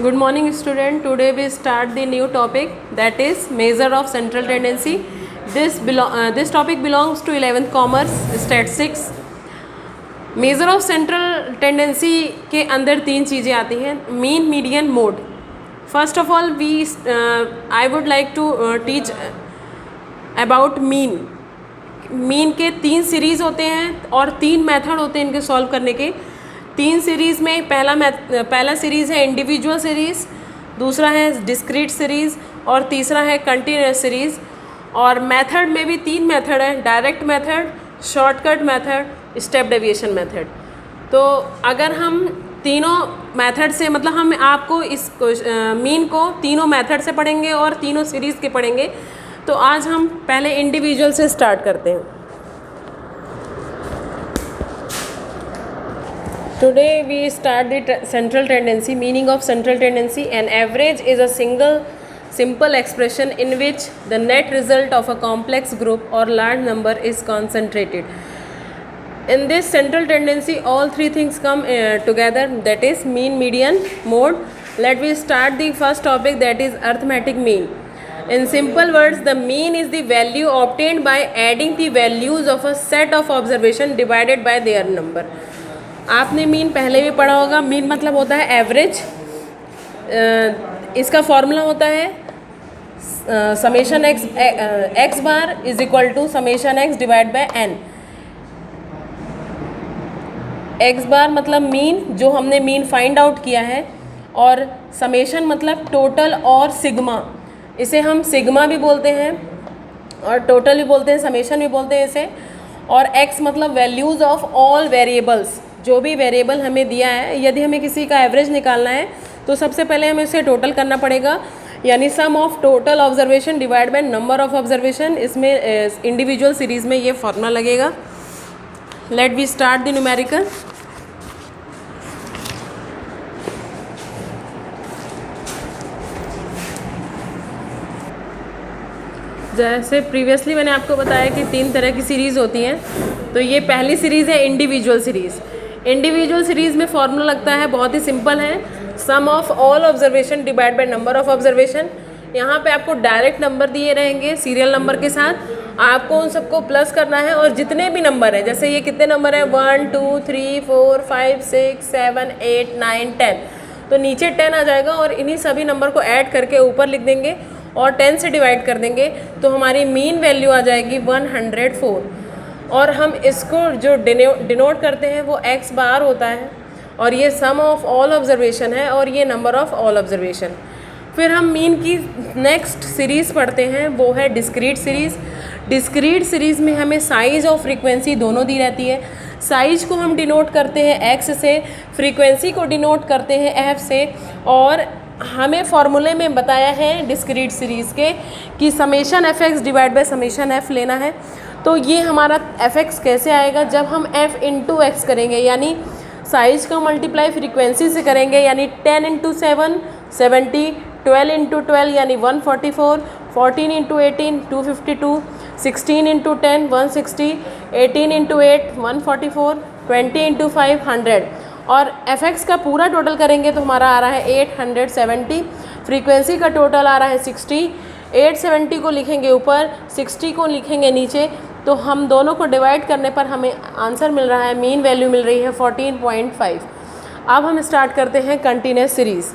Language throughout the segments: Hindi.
Good morning, student. Today we start the new topic, that is measure of central tendency. This topic belongs to 11th Commerce, Stat 6. Measure of central tendency के अंदर तीन चीज़ें आती हैं, mean, median, mode. First of all I would like to teach about mean. Mean के तीन सीरीज़ होते हैं और तीन मेथड होते हैं इनके सॉल्व करने के. तीन सीरीज़ में पहला सीरीज़ है इंडिविजुअल सीरीज़, दूसरा है डिस्क्रीट सीरीज़ और तीसरा है कंटिन्यूस सीरीज़. और मेथड में भी तीन मेथड है, direct method, shortcut method, step deviation method. तो अगर हम तीनों मेथड से मतलब हम आपको इस मीन को तीनों मेथड से पढ़ेंगे और तीनों सीरीज़ के पढ़ेंगे. तो आज हम पहले इंडिविजुअल से स्टार्ट करते हैं. Today we start the central tendency. Meaning of central tendency: an average is a simple expression in which the net result of a complex group or large number is concentrated. In this central tendency, all three things come together, that is mean, median, mode. Let me start the first topic, that is arithmetic mean. In simple words, the mean is the value obtained by adding the values of a set of observation divided by their number. आपने मीन पहले भी पढ़ा होगा. मीन मतलब होता है एवरेज. इसका फॉर्मूला होता है summation X bar is equal to summation X divide by N. X bar मतलब मीन, जो हमने मीन फाइंड आउट किया है, और समेशन मतलब टोटल और सिग्मा. इसे हम सिग्मा भी बोलते हैं और टोटल भी बोलते हैं, समेशन भी बोलते हैं इसे. और एक्स मतलब वैल्यूज़ ऑफ ऑल वेरिएबल्स, जो भी वेरिएबल हमें दिया है. यदि हमें किसी का एवरेज निकालना है तो सबसे पहले हमें उसे टोटल करना पड़ेगा, यानी sum of total observation divide by number of observation. इसमें इंडिविजुअल सीरीज़ में ये फॉर्मूला लगेगा. Let we start the numerical. जैसे प्रीवियसली मैंने आपको बताया कि तीन तरह की सीरीज़ होती हैं. तो ये पहली सीरीज़ है इंडिविजुअल सीरीज़. इंडिविजुअल सीरीज़ में फॉर्मूला लगता है, बहुत ही सिंपल है, sum of all observation divide by number of observation. यहाँ पे आपको डायरेक्ट नंबर दिए रहेंगे सीरियल नंबर के साथ. आपको उन सबको प्लस करना है और जितने भी नंबर हैं, जैसे ये कितने नंबर हैं, 1 2 3 4 5 6 7 8 9 10, तो नीचे 10 आ जाएगा और इन्हीं सभी नंबर को ऐड करके ऊपर लिख देंगे और 10 से डिवाइड कर देंगे तो हमारी मीन वैल्यू आ जाएगी 104. और हम इसको जो डिनोट करते हैं वो एक्स बार होता है, और ये सम ऑफ ऑल ऑब्जर्वेशन है और ये नंबर ऑफ ऑल ऑब्जर्वेशन. फिर हम मीन की नेक्स्ट सीरीज़ पढ़ते हैं, वो है डिस्क्रीट सीरीज़. डिस्क्रीट सीरीज़ में हमें साइज़ और फ्रीक्वेंसी दोनों दी रहती है. साइज़ को हम डिनोट करते हैं एक्स से, फ्रीक्वेंसी को डिनोट करते हैं एफ से. और हमें फॉर्मूले में बताया है डिस्क्रीट सीरीज़ के कि summation F x divide by summation F लेना है. तो ये हमारा एफ एक्स कैसे आएगा, जब हम एफ इंटू एक्स करेंगे, यानी साइज़ का मल्टीप्लाई फ्रीक्वेंसी से करेंगे, यानी 10 इंटू 7 70, 12 इंटू 12 यानी 144, 14 इंटू 18 252, 16 इंटू 10 160, 18 इंटू 8 144, 20 इंटू 5 100. और एफ एक्स का पूरा टोटल करेंगे तो हमारा आ रहा है 870. फ्रीक्वेंसी का टोटल आ रहा है 60. 870 को लिखेंगे ऊपर, 60 को लिखेंगे नीचे, तो हम दोनों को डिवाइड करने पर हमें आंसर मिल रहा है, मीन वैल्यू मिल रही है 14.5. अब हम स्टार्ट करते हैं continuous series.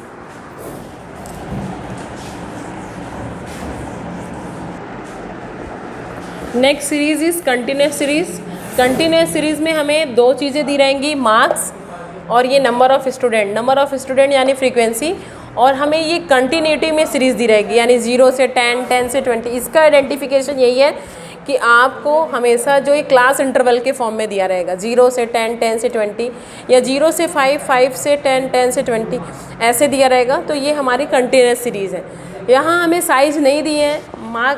Next series is continuous series. Continuous series में हमें दो चीज़ें दी रहेंगी, मार्क्स और ये number of student. Number of student यानी फ्रीक्वेंसी, और हमें ये कंटिन्यूटी में सीरीज़ दी रहेगी, यानी 0 से 10, 10 से 20. इसका आइडेंटिफिकेशन यही है कि आपको हमेशा जो ये क्लास इंटरवल के फॉर्म में दिया रहेगा, 0 से 10, 10 से 20, या 0 से 5, 5 से 10, 10 से 20, ऐसे दिया रहेगा. तो ये हमारी कंटिन्यूस सीरीज़ है. यहाँ हमें साइज़ नहीं दी है,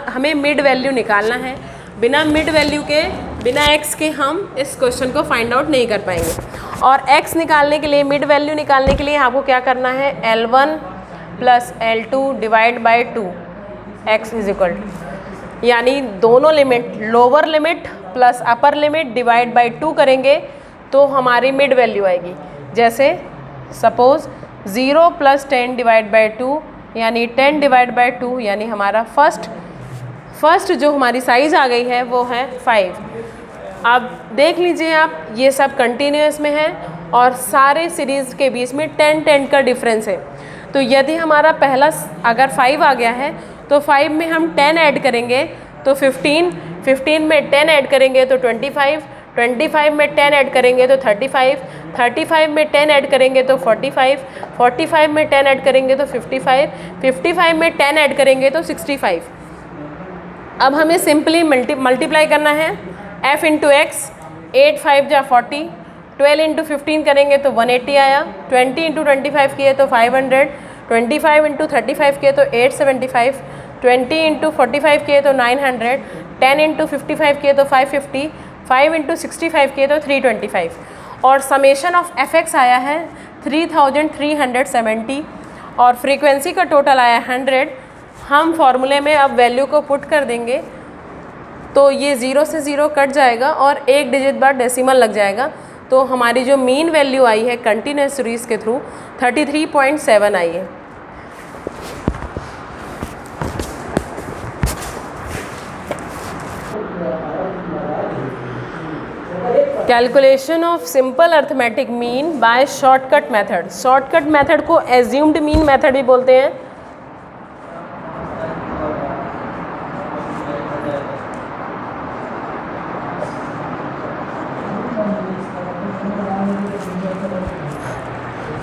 हमें मिड वैल्यू निकालना है. बिना मिड वैल्यू के, बिना एक्स के हम इस क्वेश्चन को फाइंड आउट नहीं कर पाएंगे. और एक्स निकालने के लिए, मिड वैल्यू निकालने के लिए आपको क्या करना है, L1 plus L2 divide by 2 X is equal to, यानी दोनों limit, lower limit plus upper limit divide by 2 करेंगे तो हमारी मिड वैल्यू आएगी. जैसे सपोज 0 प्लस 10 डिवाइड बाई 2 यानी 10 डिवाइड बाई 2 यानी हमारा फर्स्ट जो हमारी साइज़ आ गई है वो है 5। अब देख लीजिए आप, ये सब कंटिन्यूस में है और सारे सीरीज़ के बीच में 10 का डिफरेंस है। तो यदि हमारा पहला अगर 5 आ गया है तो 5 में हम 10 ऐड करेंगे तो 15 में 10 ऐड करेंगे तो 25 में 10 ऐड करेंगे तो 35 में 10 ऐड करेंगे तो 45 में 10 ऐड करेंगे तो 55 में 10 ऐड करेंगे तो 65। अब हमें सिंपली मल्टीप्लाई करना है f इंटू एक्स, 8 5 जा 40, 12 इंटू 15 करेंगे तो 180 आया, 20 इंटू 25 किए तो 500, 25 इंटू 35 किए तो 875, 20 इंटू 45 किए तो 900, 10 इंटू 55 किए तो 550, 5 इंटू 65 किए तो 325 और समेशन ऑफ एफ एक्स आया है 3370 और फ्रीक्वेंसी का टोटल आया 100। हम फॉर्मूले में अब वैल्यू को पुट कर देंगे तो ये 0 से 0 कट जाएगा और एक डिजिट बाद डेसिमल लग जाएगा। तो हमारी जो मीन वैल्यू आई है कंटिन्यूस सीरीज़ के थ्रू 33.7 आई है। Calculation of simple arithmetic mean by shortcut method. Shortcut method को एज्यूम्ड मीन मेथड भी बोलते हैं।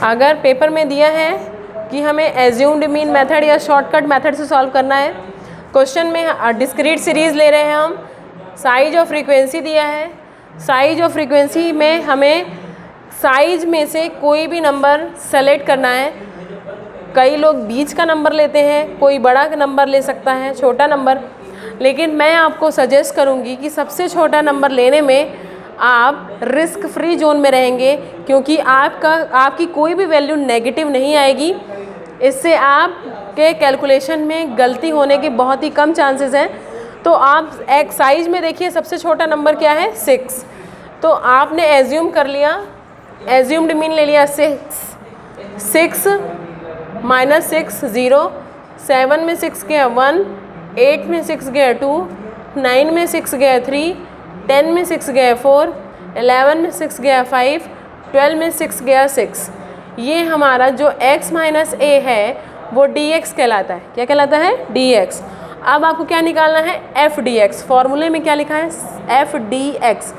अगर पेपर में दिया है कि हमें एज्यूम्ड मीन मेथड या शॉर्टकट मेथड से सॉल्व करना है, क्वेश्चन में डिस्क्रीट सीरीज़ ले रहे हैं हम, साइज और फ्रीक्वेंसी दिया है। साइज और फ्रीक्वेंसी में हमें साइज में से कोई भी नंबर सेलेक्ट करना है। कई लोग बीच का नंबर लेते हैं, कोई बड़ा नंबर ले सकता है, छोटा नंबर, लेकिन मैं आपको सजेस्ट करूंगी कि सबसे छोटा नंबर लेने में आप रिस्क फ्री जोन में रहेंगे, क्योंकि आपकी कोई भी वैल्यू नेगेटिव नहीं आएगी। इससे आपके कैलकुलेशन में गलती होने के बहुत ही कम चांसेस हैं। तो आप एक साइज में देखिए सबसे छोटा नंबर क्या है 6, तो आपने एज्यूम कर लिया, एज्यूम्ड मीन ले लिया 6 माइनस 6 0, 7 में 6 गया 1, 8 में 6 गया 2, 9 में 6 गया 3, 10 में 6 गया 4, 11 में 6 गया 5, 12 में 6 गया 6। ये हमारा जो x माइनस a है वो dx कहलाता है। क्या कहलाता है? dx। अब आपको क्या निकालना है? f dx। फॉर्मूले में क्या लिखा है? f dx,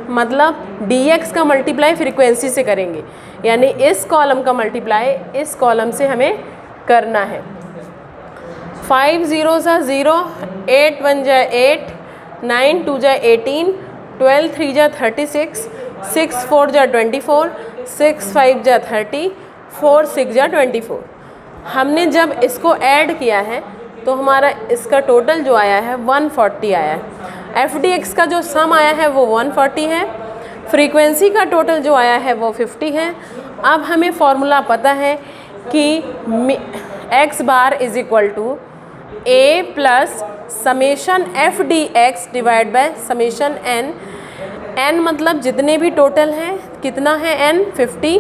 मतलब dx का मल्टीप्लाई फ्रीक्वेंसी से करेंगे, यानी इस कॉलम का मल्टीप्लाई इस कॉलम से हमें करना है। 5 0 सा 0, 8 1 जा 8, 9 2 जा 18, 12 3 जा 36, 6 4 जा 24, 6 5 जा 30, 4 6 जा 24। हमने जब इसको ऐड किया है तो हमारा इसका टोटल जो आया है 140 आया है। एफ डी एक्स का जो सम आया है वो 140 है, फ्रीक्वेंसी का टोटल जो आया है वो 50 है। अब हमें फॉर्मूला पता है कि x bar is equal to a plus summation F D X divide by summation n। n मतलब जितने भी टोटल हैं, कितना है n? 50।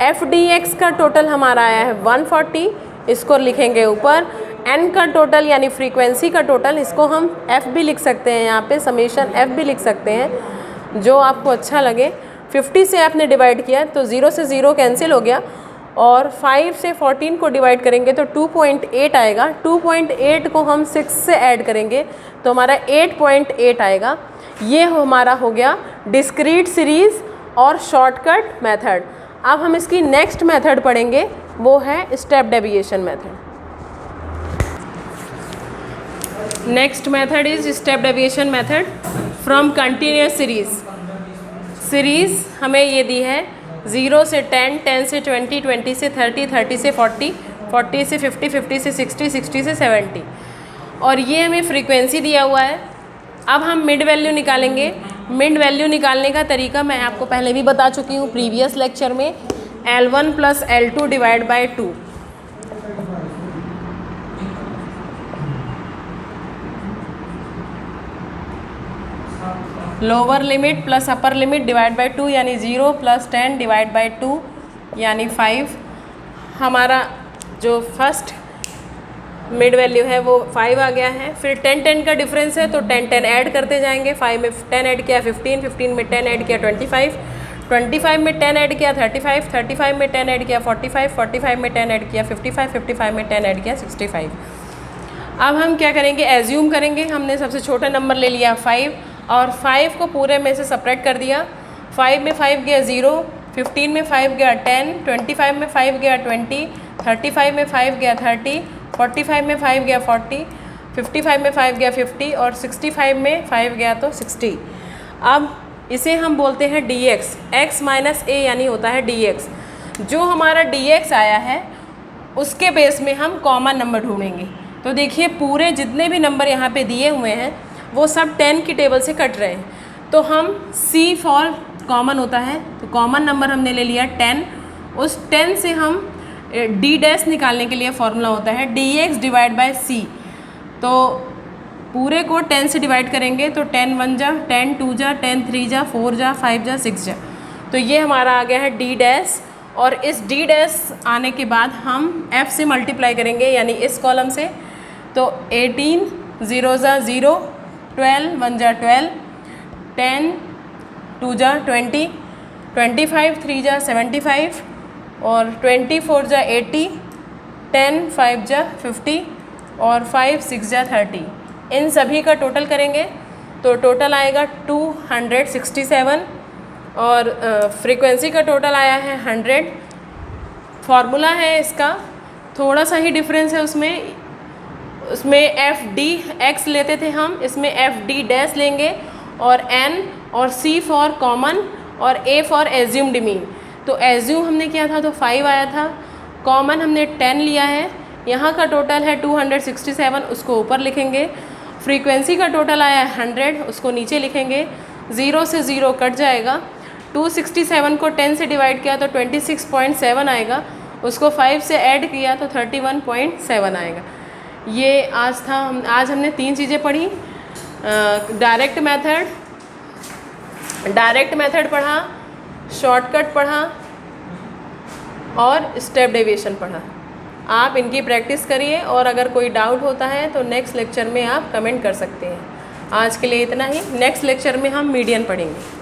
एफ डी एक्स का टोटल हमारा आया है 140, इसको लिखेंगे ऊपर। n का टोटल यानी फ्रीक्वेंसी का टोटल, इसको हम f भी लिख सकते हैं, यहाँ पे समेशन f भी लिख सकते हैं, जो आपको अच्छा लगे। 50 से आपने डिवाइड किया तो 0 से 0 कैंसिल हो गया और 5 से 14 को डिवाइड करेंगे तो 2.8 आएगा। 2.8 को हम 6 से ऐड करेंगे तो हमारा 8.8 आएगा। ये हमारा हो गया डिस्क्रीट सीरीज़ और शॉर्टकट मेथड। अब हम इसकी नेक्स्ट मेथड पढ़ेंगे, वो है step deviation method. Next method is step deviation method from continuous series हमें ये दी है 0 से 10, 10 से 20, 20 से 30, 30 से 40, 40 से 50, 50 से 60, 60 से 70 और ये हमें फ्रीक्वेंसी दिया हुआ है। अब हम मिड वैल्यू निकालेंगे। मिड वैल्यू निकालने का तरीका मैं आपको पहले भी बता चुकी हूँ प्रीवियस लेक्चर में, L1 plus L2 divide by 2। Lower limit plus upper limit divide by 2 यानी 0 प्लस 10 डिवाइड बाय 2 यानी 5। हमारा जो फर्स्ट मिड वैल्यू है वो 5 आ गया है। फिर 10 का डिफरेंस है तो 10 ऐड करते जाएंगे। 5 में 10 ऐड किया 15, 15 में 10 ऐड किया 25, 25 में 10 ऐड किया 35, 35 में 10 ऐड किया 45, 45 में 10 ऐड किया 55, 55 में 10 ऐड किया 65। अब हम क्या करेंगे, एज्यूम करेंगे। हमने सबसे छोटा नंबर ले लिया 5 और 5 को पूरे में से सेपरेट कर दिया। 5 में 5 गया 0, 15 में 5 गया 10, 25 में 5 गया 20, 35 में 5 गया 30, 45 में 5 गया 40, 55 में 5 गया 50 और 65 में 5 गया तो 60। अब इसे हम बोलते हैं dx, x माइनस a यानी होता है dx। जो हमारा dx आया है उसके बेस में हम कॉमन नंबर ढूंढेंगे। तो देखिए पूरे जितने भी नंबर यहाँ पे दिए हुए हैं वो सब 10 की टेबल से कट रहे हैं। तो हम c फॉर कॉमन होता है, तो कॉमन नंबर हमने ले लिया 10। उस 10 से हम d डैश निकालने के लिए फॉर्मूला होता है dx डिवाइड बाय c। तो पूरे को 10 से डिवाइड करेंगे तो 10 1 जा, 10 2 जा, 10 3 जा, 4 जा, 5 जा, 6 जा। तो ये हमारा आ गया है d डैश। और इस d डैश आने के बाद हम f से मल्टीप्लाई करेंगे यानी इस कॉलम से। तो 18 0 जा 0, 12 1 जा 12, 10 2 जा 20, 25 3 जा 75 और 24 जा 80, 10 5 जा 50 और 5 6 जा 30। इन सभी का टोटल करेंगे तो टोटल आएगा 267 और फ्रीक्वेंसी का टोटल आया है 100। फार्मूला है इसका थोड़ा सा ही डिफरेंस है, उसमें एफ डी एक्स लेते थे हम, इसमें एफ डी डैश लेंगे और एन और सी फॉर कॉमन और ए फॉर एज्यूम्ड मीन। तो एज्यूम हमने किया था तो 5 आया था, कॉमन हमने 10 लिया है, यहाँ का टोटल है 267, उसको ऊपर लिखेंगे। फ्रीक्वेंसी का टोटल आया है 100, उसको नीचे लिखेंगे। 0 से 0 कट जाएगा। 267 को 10 से डिवाइड किया तो 26.7 आएगा, उसको 5 से ऐड किया तो 31.7 आएगा। ये आज हमने 3 चीज़ें पढ़ी। डायरेक्ट मेथड पढ़ा, शॉर्टकट पढ़ा और स्टेप डेविएशन पढ़ा। आप इनकी प्रैक्टिस करिए और अगर कोई डाउट होता है तो नेक्स्ट लेक्चर में आप कमेंट कर सकते हैं। आज के लिए इतना ही। नेक्स्ट लेक्चर में हम मीडियन पढ़ेंगे।